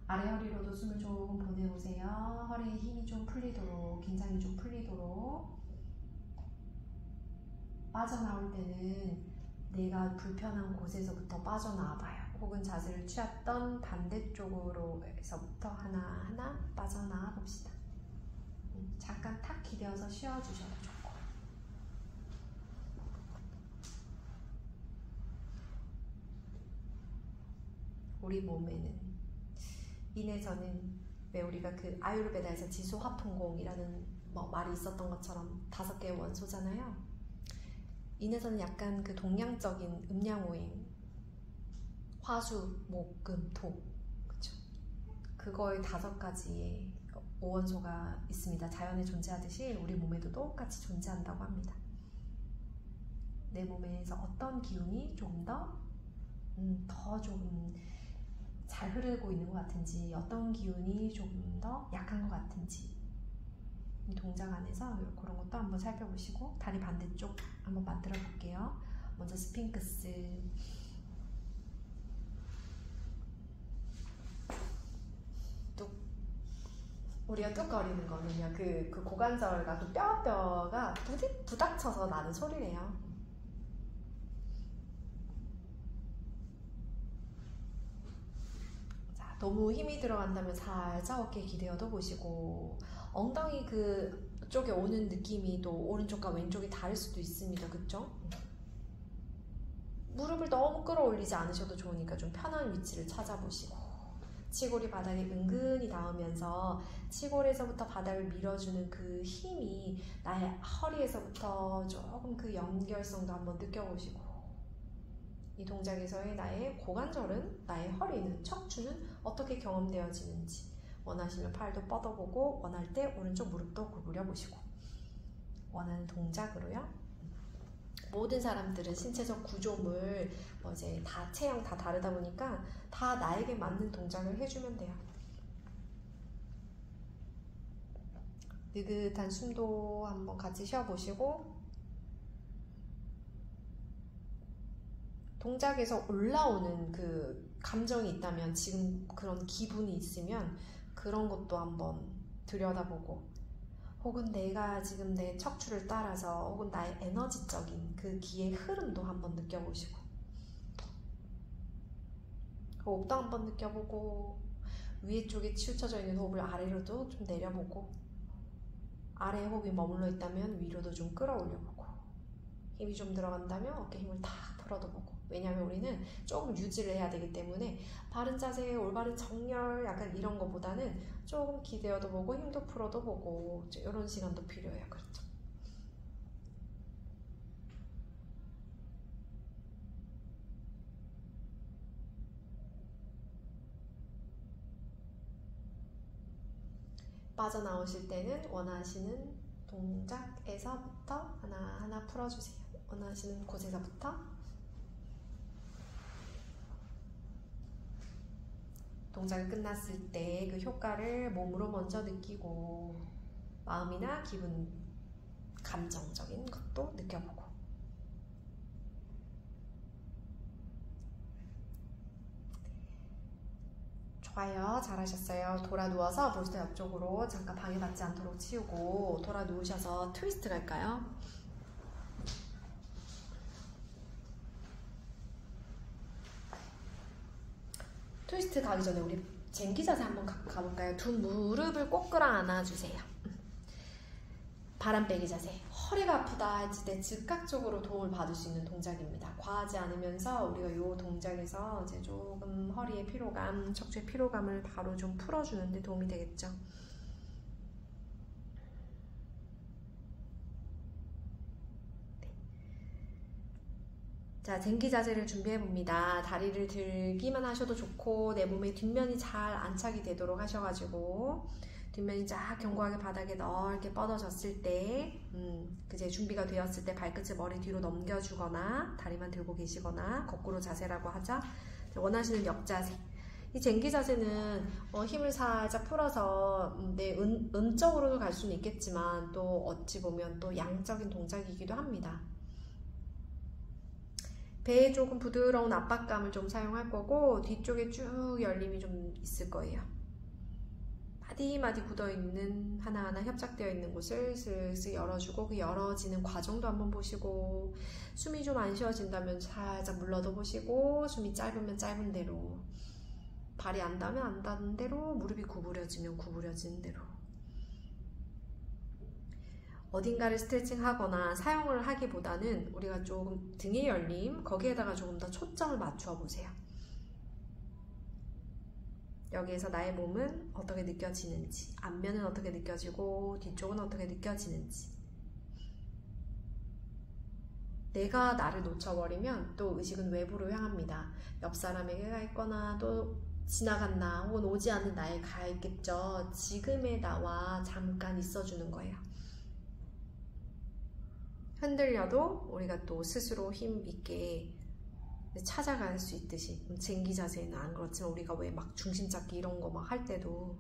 아래 허리로도 숨을 조금 보내보세요. 허리에 힘이 좀 풀리도록, 긴장이 좀 풀리도록. 빠져나올 때는 내가 불편한 곳에서부터 빠져나와봐요. 혹은 자세를 취했던 반대쪽으로서부터 하나하나 빠져나와 봅시다. 잠깐 탁 기대어서 쉬어주셔도 좋고. 우리 몸에는, 인에서는 왜 우리가 그 아유르베다에서 지수화풍공이라는 말이 있었던 것처럼 5개의 원소잖아요. 인에서는 약간 그 동양적인 음양오행, 화수, 목, 금, 토, 그쵸? 그거의 5가지의 오원소가 있습니다. 자연에 존재하듯이 우리 몸에도 똑같이 존재한다고 합니다. 내 몸에서 어떤 기운이 조금 더 조금 잘 흐르고 있는 것 같은지, 어떤 기운이 조금 더 약한 것 같은지, 이 동작 안에서 그런 것도 한번 살펴보시고, 다리 반대쪽 한번 만들어 볼게요. 먼저 스핑크스. 뚝, 우리가 뚝거리는 거는요, 그 고관절과 그 뼈가 부닥쳐서 나는 소리래요. 자, 너무 힘이 들어간다면 살짝 어깨 기대어도 보시고, 엉덩이 그 쪽에 오는 느낌이 또 오른쪽과 왼쪽이 다를 수도 있습니다. 그쵸? 무릎을 너무 끌어올리지 않으셔도 좋으니까 좀 편한 위치를 찾아보시고, 치골이 바닥에 은근히 닿으면서 치골에서부터 바닥을 밀어주는 그 힘이 나의 허리에서부터 조금 그 연결성도 한번 느껴보시고, 이 동작에서의 나의 고관절은, 나의 허리는, 척추는 어떻게 경험되어지는지, 원하시면 팔도 뻗어보고, 원할 때 오른쪽 무릎도 구부려 보시고, 원하는 동작으로요. 모든 사람들은 신체적 구조물, 이제 다 체형 다 다르다 보니까 다 나에게 맞는 동작을 해주면 돼요. 느긋한 숨도 한번 같이 쉬어보시고, 동작에서 올라오는 그 감정이 있다면, 지금 그런 기분이 있으면 그런 것도 한번 들여다보고, 혹은 내가 지금 내 척추를 따라서 혹은 나의 에너지적인 그 기의 흐름도 한번 느껴보시고, 호흡도 한번 느껴보고, 위에 쪽에 치우쳐져 있는 호흡을 아래로도 좀 내려보고, 아래에 호흡이 머물러 있다면 위로도 좀 끌어올려보고, 힘이 좀 들어간다면 어깨 힘을 탁 풀어도 보고. 왜냐하면 우리는 조금 유지를 해야 되기 때문에 바른 자세, 올바른 정렬, 약간 이런 거보다는 조금 기대어도 보고 힘도 풀어도 보고 이런 시간도 필요해요. 그렇죠? 빠져나오실 때는 원하시는 동작에서부터 하나하나 풀어주세요. 원하시는 곳에서부터. 동작이 끝났을 때 그 효과를 몸으로 먼저 느끼고, 마음이나 기분, 감정적인 것도 느껴보고. 좋아요. 잘하셨어요. 돌아 누워서 볼스터 옆쪽으로 잠깐 방해받지 않도록 치우고 돌아 누우셔서 트위스트 갈까요? 트위스트 가기 전에 우리 쟁기 자세 한번 가볼까요? 두 무릎을 꼭 끌어 안아주세요. 바람 빼기 자세. 허리가 아프다 했을 때 즉각적으로 도움을 받을 수 있는 동작입니다. 과하지 않으면서 우리가 이 동작에서 이제 조금 허리의 피로감, 척추의 피로감을 바로 좀 풀어주는데 도움이 되겠죠. 자, 쟁기 자세를 준비해 봅니다. 다리를 들기만 하셔도 좋고 내 몸의 뒷면이 잘 안착이 되도록 하셔가지고 뒷면이 쫙 견고하게 바닥에 넓게 뻗어졌을 때 그제 준비가 되었을 때 발끝을 머리 뒤로 넘겨주거나 다리만 들고 계시거나 거꾸로 자세라고 하자. 원하시는 역자세. 이 쟁기 자세는 힘을 살짝 풀어서 내 음적으로도 갈 수는 있겠지만 또 어찌 보면 또 양적인 동작이기도 합니다. 배에 조금 부드러운 압박감을 좀 사용할 거고 뒤쪽에 쭉 열림이 좀 있을 거예요. 마디마디 굳어있는 하나하나 협착되어 있는 곳을 슬슬 열어주고 그 열어지는 과정도 한번 보시고 숨이 좀 안 쉬어진다면 살짝 물러도 보시고 숨이 짧으면 짧은 대로 발이 안 닿으면 안 닿는 대로 무릎이 구부려지면 구부려지는 대로 어딘가를 스트레칭 하거나 사용을 하기보다는 우리가 조금 등의 열림 거기에다가 조금 더 초점을 맞추어 보세요. 여기에서 나의 몸은 어떻게 느껴지는지, 앞면은 어떻게 느껴지고 뒤쪽은 어떻게 느껴지는지. 내가 나를 놓쳐버리면 또 의식은 외부로 향합니다. 옆 사람에게 가 있거나 또 지나갔나 혹은 오지 않는 나에 가 있겠죠. 지금의 나와 잠깐 있어주는 거예요. 흔들려도 우리가 또 스스로 힘 있게 찾아갈 수 있듯이 쟁기 자세는 안 그렇지만 우리가 왜 막 중심 잡기 이런 거 막 할 때도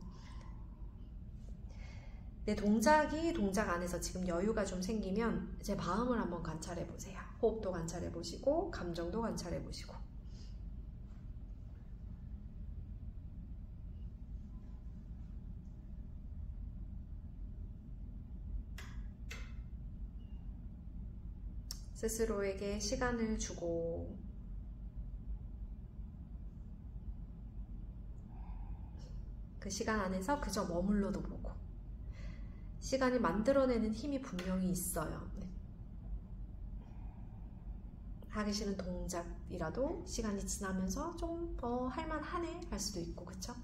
내 동작이 동작 안에서 지금 여유가 좀 생기면 제 마음을 한번 관찰해 보세요. 호흡도 관찰해 보시고 감정도 관찰해 보시고 스스로에게 시간을 주고 그 시간 안에서 그저 머물러도 보고 시간을 만들어내는 힘이 분명히 있어요. 네. 하기 싫은 동작이라도 시간이 지나면서 좀 할만하네 할 수도 있고, 그쵸?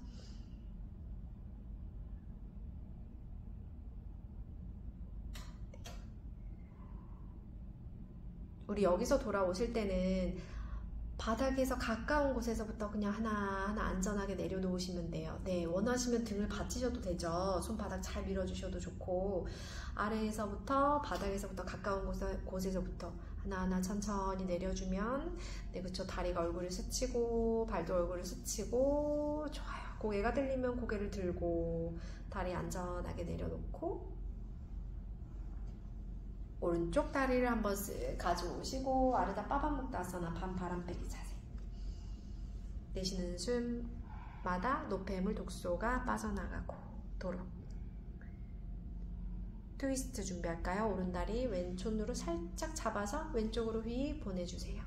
우리 여기서 돌아오실 때는 바닥에서 가까운 곳에서부터 그냥 하나하나 안전하게 내려놓으시면 돼요. 네, 원하시면 등을 받치셔도 되죠. 손바닥 잘 밀어주셔도 좋고, 아래에서부터 바닥에서부터 가까운 곳에서부터 하나하나 천천히 내려주면, 네, 그쵸. 다리가 얼굴을 스치고 발도 얼굴을 스치고, 좋아요. 고개가 들리면 고개를 들고 다리 안전하게 내려놓고, 오른쪽 다리를 한번 쓱 가져오시고 아르다 빠밤묵다사나 반바람빼기 자세. 내쉬는 숨마다 노폐물 독소가 빠져나가고 도로. 트위스트 준비할까요? 오른다리 왼손으로 살짝 잡아서 왼쪽으로 휙 보내주세요.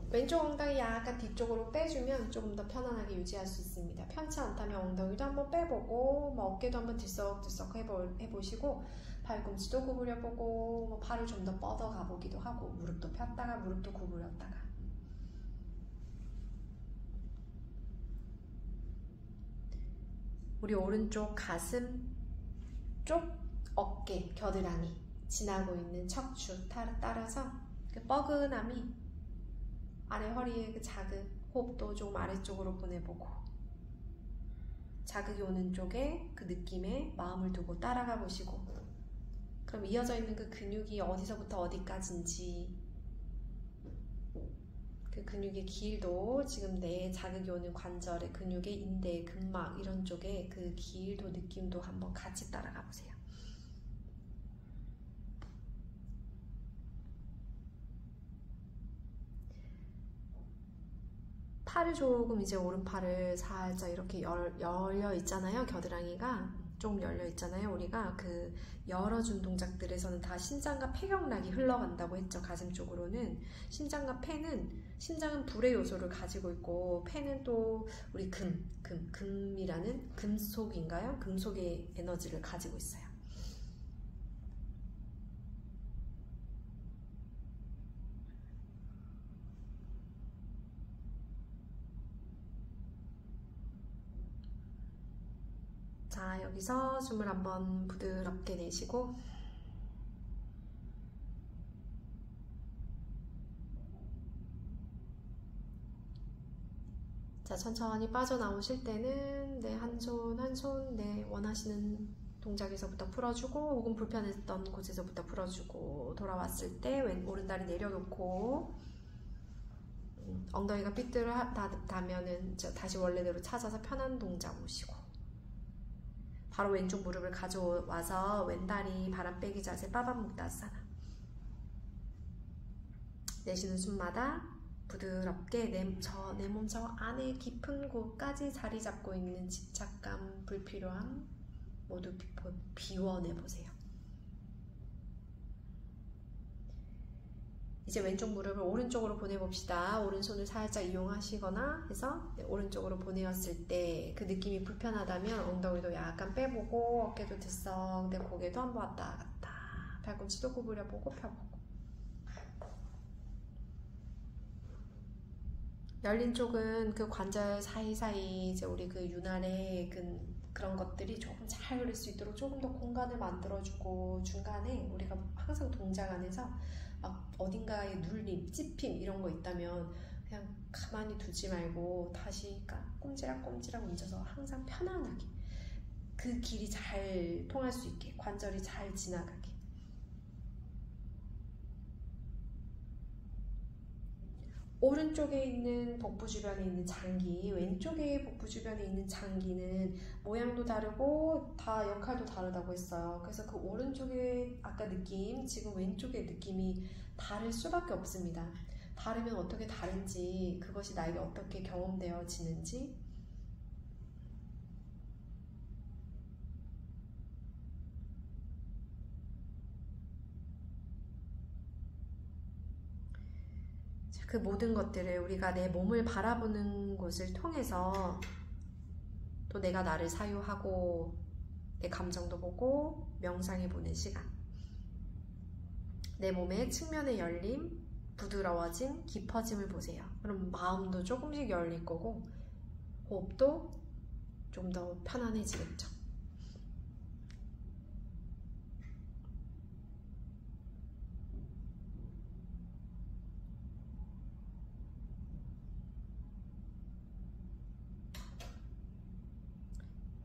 왼쪽 엉덩이 약간 뒤쪽으로 빼주면 조금 더 편안하게 유지할 수 있습니다. 편치 않다면 엉덩이도 한번 빼보고, 어깨도 한번 들썩들썩 해보시고, 발꿈치도 구부려보고, 팔을 좀 더 뻗어가 보기도 하고, 무릎도 폈다가 무릎도 구부렸다가. 우리 오른쪽 가슴 쪽 어깨, 겨드랑이 지나고 있는 척추 따라서 그 뻐근함이 아래 허리에 그 자극, 호흡도 좀 아래쪽으로 보내보고, 자극이 오는 쪽에 그 느낌에 마음을 두고 따라가 보시고, 그럼 이어져 있는 그 근육이 어디서부터 어디까지인지, 그 근육의 길도, 지금 내 자극이 오는 관절의 근육의 인대, 근막 이런 쪽에 그 길도 느낌도 한번 같이 따라가 보세요. 팔을 조금 이제 오른팔을 살짝 이렇게 열려 있잖아요. 겨드랑이가 좀 열려 있잖아요. 우리가 그 열어준 동작들에서는 다 신장과 폐경락이 흘러간다고 했죠. 가슴 쪽으로는 신장과 폐는, 신장은 불의 요소를 가지고 있고 폐는 또 우리 금이라는 금속인가요? 금속의 에너지를 가지고 있어요. 자, 여기서 숨을 한번 부드럽게 내쉬고, 자, 천천히 빠져나오실 때는 한 손 한 손 원하시는 동작에서부터 풀어주고, 혹은 불편했던 곳에서부터 풀어주고, 돌아왔을 때 오른다리 내려놓고, 엉덩이가 삐뚤하다면은 다시 원래대로 찾아서 편한 동작 오시고, 바로 왼쪽 무릎을 가져와서 왼다리 바람빼기 자세 빠밤묵다사나. 내쉬는 숨마다 부드럽게 내 몸 저 안에 깊은 곳까지 자리 잡고 있는 집착감, 불필요함 모두 비워내보세요. 이제 왼쪽 무릎을 오른쪽으로 보내봅시다. 오른손을 살짝 이용하시거나 해서 오른쪽으로 보내었을 때 그 느낌이 불편하다면 엉덩이도 약간 빼보고, 어깨도 들썩, 내 고개도 한번 왔다 갔다, 발꿈치도 구부려보고 펴보고. 열린 쪽은 그 관절 사이사이 이제 우리 그 윤활의 그런 것들이 조금 잘 흐를 수 있도록 조금 더 공간을 만들어주고, 중간에 우리가 항상 동작 안에서 막 어딘가에 눌림, 찝힘 이런 거 있다면 그냥 가만히 두지 말고 다시 꼼지락꼼지락 얹어서 항상 편안하게 그 길이 잘 통할 수 있게, 관절이 잘 지나가게. 오른쪽에 있는 복부 주변에 있는 장기, 왼쪽에 복부 주변에 있는 장기는 모양도 다르고 다 역할도 다르다고 했어요. 그래서 그 오른쪽의 아까 느낌, 지금 왼쪽의 느낌이 다를 수밖에 없습니다. 다르면 어떻게 다른지, 그것이 나에게 어떻게 경험되어지는지, 그 모든 것들을 우리가 내 몸을 바라보는 것을 통해서 또 내가 나를 사유하고 내 감정도 보고 명상해보는 시간. 내 몸의 측면의 열림, 부드러워짐, 깊어짐을 보세요. 그럼 마음도 조금씩 열릴 거고 호흡도 좀 더 편안해지겠죠.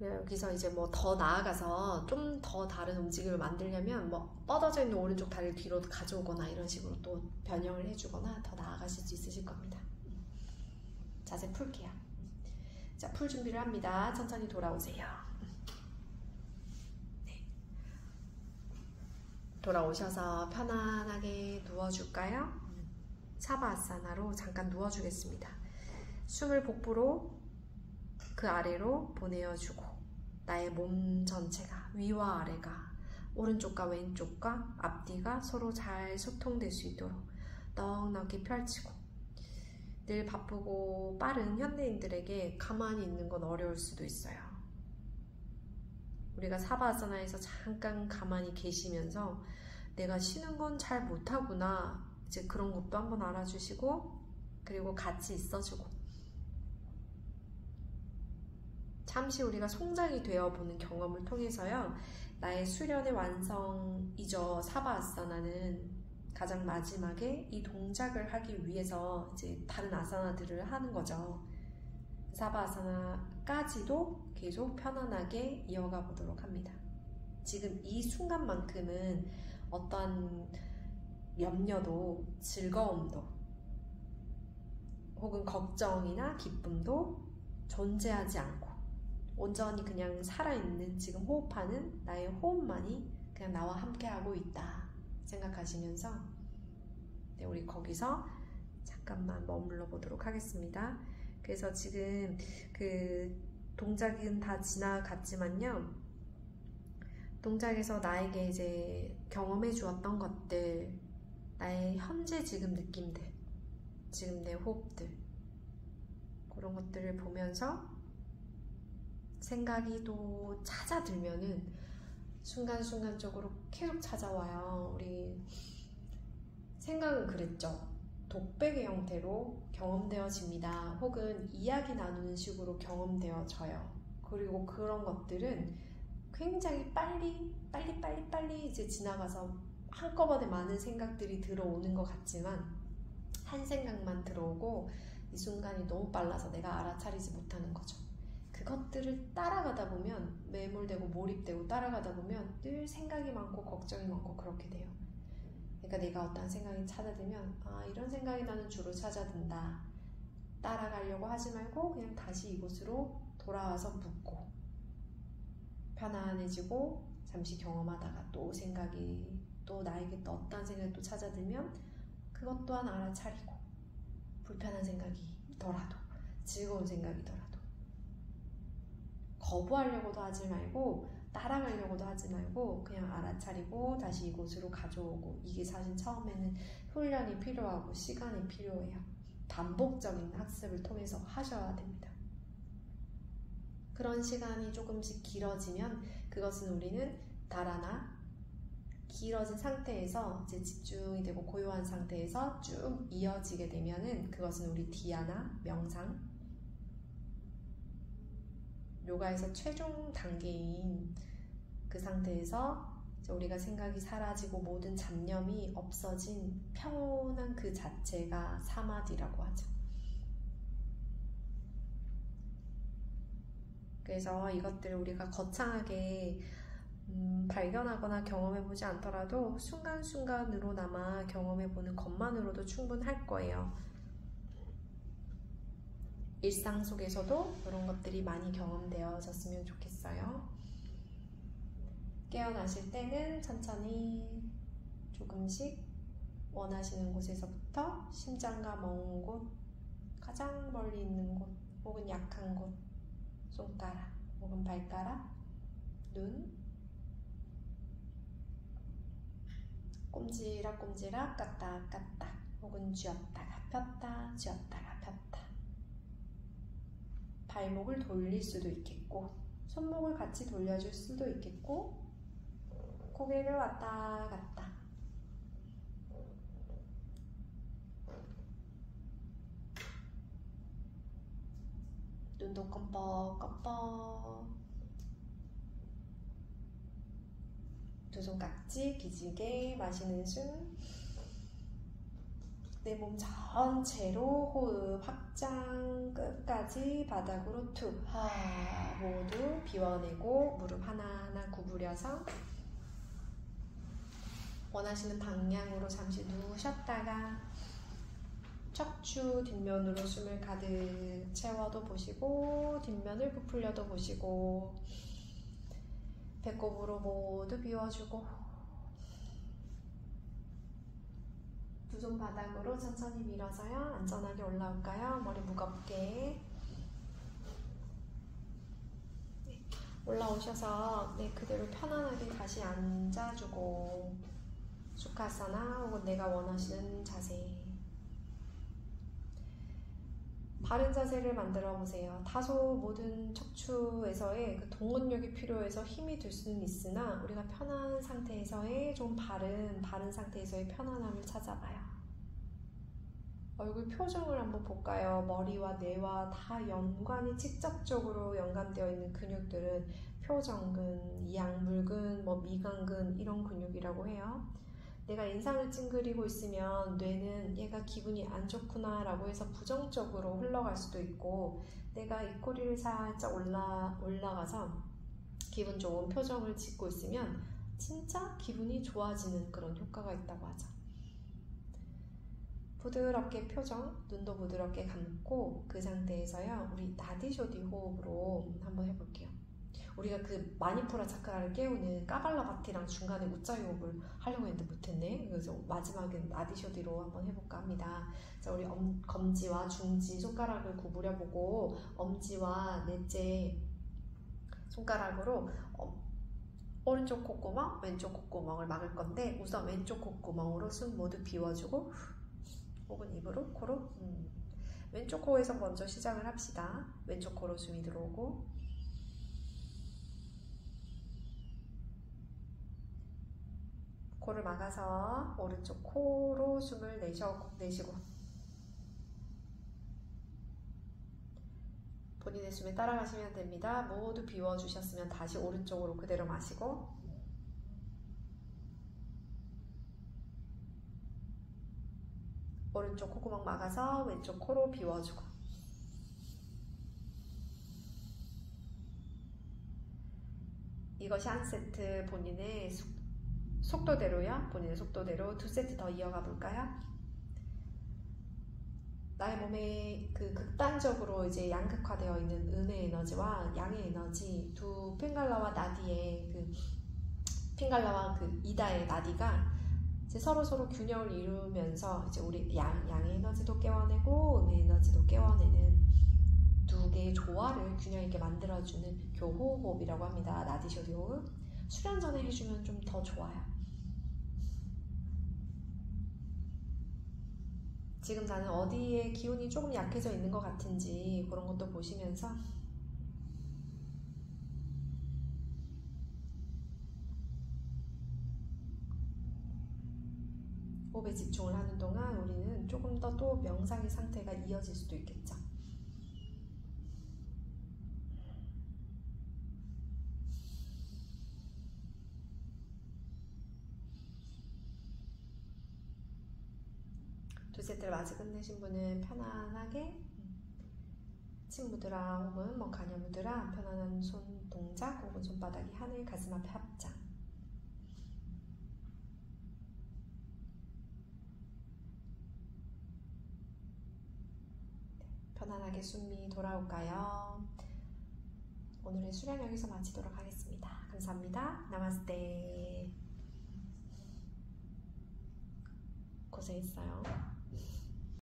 여기서 이제 뭐 더 나아가서 좀 더 다른 움직임을 만들려면 뭐 뻗어져 있는 오른쪽 다리를 뒤로 가져오거나 이런 식으로 또 변형을 해주거나 더 나아가실 수 있으실 겁니다. 자세 풀게요. 자, 풀 준비를 합니다. 천천히 돌아오세요. 네. 돌아오셔서 편안하게 누워줄까요? 사바아사나로 잠깐 누워주겠습니다. 숨을 복부로 그 아래로 보내어주고 나의 몸 전체가 위와 아래가 오른쪽과 왼쪽과 앞뒤가 서로 잘 소통될 수 있도록 넉넉히 펼치고 늘 바쁘고 빠른 현대인들에게 가만히 있는 건 어려울 수도 있어요. 우리가 사바아사나에서 잠깐 가만히 계시면서 내가 쉬는 건 잘 못하구나 이제 그런 것도 한번 알아주시고 그리고 같이 있어주고 잠시 우리가 송장이 되어보는 경험을 통해서요. 나의 수련의 완성이죠. 사바아사나는 가장 마지막에 이 동작을 하기 위해서 이제 다른 아사나들을 하는 거죠. 사바아사나까지도 계속 편안하게 이어가 보도록 합니다. 지금 이 순간만큼은 어떠한 염려도 즐거움도 혹은 걱정이나 기쁨도 존재하지 않고 온전히 그냥 살아있는 지금 호흡하는 나의 호흡만이 그냥 나와 함께하고 있다 생각하시면서 네, 우리 거기서 잠깐만 머물러 보도록 하겠습니다. 그래서 지금 그 동작은 다 지나갔지만요. 동작에서 나에게 이제 경험해 주었던 것들, 나의 현재 지금 느낌들, 지금 내 호흡들 그런 것들을 보면서 생각이 또 찾아들면은 순간순간적으로 계속 찾아와요. 우리 생각은 그랬죠. 독백의 형태로 경험되어집니다. 혹은 이야기 나누는 식으로 경험되어져요. 그리고 그런 것들은 굉장히 빨리 이제 지나가서 한꺼번에 많은 생각들이 들어오는 것 같지만 한 생각만 들어오고 이 순간이 너무 빨라서 내가 알아차리지 못하는 거죠. 그것들을 따라가다 보면 매몰되고 몰입되고 따라가다 보면 늘 생각이 많고 걱정이 많고 그렇게 돼요. 그러니까 내가 어떤 생각이 찾아들면 아 이런 생각이 나는 주로 찾아든다. 따라가려고 하지 말고 그냥 다시 이곳으로 돌아와서 묻고 편안해지고 잠시 경험하다가 또 생각이 또 나에게 또 어떤 생각이 또 찾아들면 그것 또한 알아차리고 불편한 생각이더라도 즐거운 생각이더라도 거부하려고도 하지 말고 따라가려고도 하지 말고 그냥 알아차리고 다시 이곳으로 가져오고 이게 사실 처음에는 훈련이 필요하고 시간이 필요해요. 반복적인 학습을 통해서 하셔야 됩니다. 그런 시간이 조금씩 길어지면 그것은 우리는 달아나 길어진 상태에서 이제 집중이 되고 고요한 상태에서 쭉 이어지게 되면은 그것은 우리 디아나, 명상, 요가에서 최종 단계인 그 상태에서 우리가 생각이 사라지고 모든 잡념이 없어진 평온한 그 자체가 사마디라고 하죠. 그래서 이것들을 우리가 거창하게 발견하거나 경험해보지 않더라도 순간순간으로나마 경험해보는 것만으로도 충분할 거예요. 일상 속에서도 이런 것들이 많이 경험되어졌으면 좋겠어요. 깨어나실 때는 천천히 조금씩 원하시는 곳에서부터 심장과 먼 곳, 가장 멀리 있는 곳, 혹은 약한 곳, 손가락, 혹은 발가락, 눈, 꼼지락꼼지락 까딱까딱 혹은 쥐었다가 폈다, 쥐었다가 폈다. 발목을 돌릴 수도 있겠고, 손목을 같이 돌려줄 수도 있겠고, 고개를 왔다 갔다. 눈도 껌뻑껌뻑. 두 손깍지 기지개 마시는 숨. 내 몸 전체로 호흡 확장. 끝까지 바닥으로 툭. 모두 비워내고 무릎 하나하나 구부려서 원하시는 방향으로 잠시 누우셨다가 척추 뒷면으로 숨을 가득 채워도 보시고, 뒷면을 부풀려도 보시고, 배꼽으로 모두 비워주고, 두 손 바닥으로 천천히 밀어서요. 안전하게 올라올까요? 머리 무겁게. 네. 올라오셔서 그대로 편안하게 다시 앉아주고, 수카사나 혹은 내가 원하시는 자세. 바른 자세를 만들어 보세요. 다소 모든 척추에서의 그 동원력이 필요해서 힘이 들 수는 있으나, 우리가 편한 상태에서의 좀 바른 상태에서의 편안함을 찾아봐요. 얼굴 표정을 한번 볼까요? 머리와 뇌와 다 연관이 직접적으로 연관되어 있는 근육들은 표정근, 양물근, 미간근 이런 근육이라고 해요. 내가 인상을 찡그리고 있으면 뇌는 얘가 기분이 안 좋구나 라고 해서 부정적으로 흘러갈 수도 있고, 내가 입꼬리를 살짝 올라가서 기분 좋은 표정을 짓고 있으면 진짜 기분이 좋아지는 그런 효과가 있다고 하죠. 부드럽게 표정, 눈도 부드럽게 감고 그 상태에서요, 우리 나디쇼디 호흡으로 한번 해볼게요. 우리가 그 마니푸라 차크라를 깨우는 까발라바티랑 중간에 우짜이 호흡을 하려고 했는데 못했네. 그래서 마지막엔 나디쇼디로 한번 해볼까 합니다. 자, 우리 검지와 중지 손가락을 구부려보고, 엄지와 넷째 손가락으로 오른쪽 콧구멍, 왼쪽 콧구멍을 막을 건데, 우선 왼쪽 콧구멍으로 숨 모두 비워주고, 혹은 입으로, 코로. 왼쪽 코에서 먼저 시작을 합시다. 왼쪽 코로 숨이 들어오고, 코를 막아서 오른쪽 코로 숨을 내쉬고, 본인의 숨에 따라가시면 됩니다. 모두 비워주셨으면 다시 오른쪽으로 그대로 마시고, 오른쪽 콧구멍 막아서 왼쪽 코로 비워주고, 이것이 한 세트 본인의 속도대로요. 본인의 속도대로 2세트 더 이어가 볼까요? 나의 몸에 그 극단적으로 이제 양극화되어 있는 음의 에너지와 양의 에너지, 두 핑갈라와 나디의 핑갈라와 이다의 나디가 이제 서로 균형을 이루면서 이제 우리 양의 에너지도 깨워내고 음의 에너지도 깨워내는 두 개의 조화를 균형 있게 만들어주는 교호흡이라고 합니다. 나디쇼디 호흡. 수련 전에 해주면 좀 더 좋아요. 지금 나는 어디에 기운이 조금 약해져 있는 것 같은지 그런 것도 보시면서 호흡에 집중을 하는 동안 우리는 조금 더 또 명상의 상태가 이어질 수도 있겠죠. 두 세트를 마저 끝내신 분은 편안하게 침무드라 혹은 가녀무드라, 편안한 손 동작 혹은 손바닥이 하늘, 가슴 앞에 합장. 편안하게 숨이 돌아올까요? 오늘의 수련 여기서 마치도록 하겠습니다. 감사합니다. 나마스테. 고생했어요.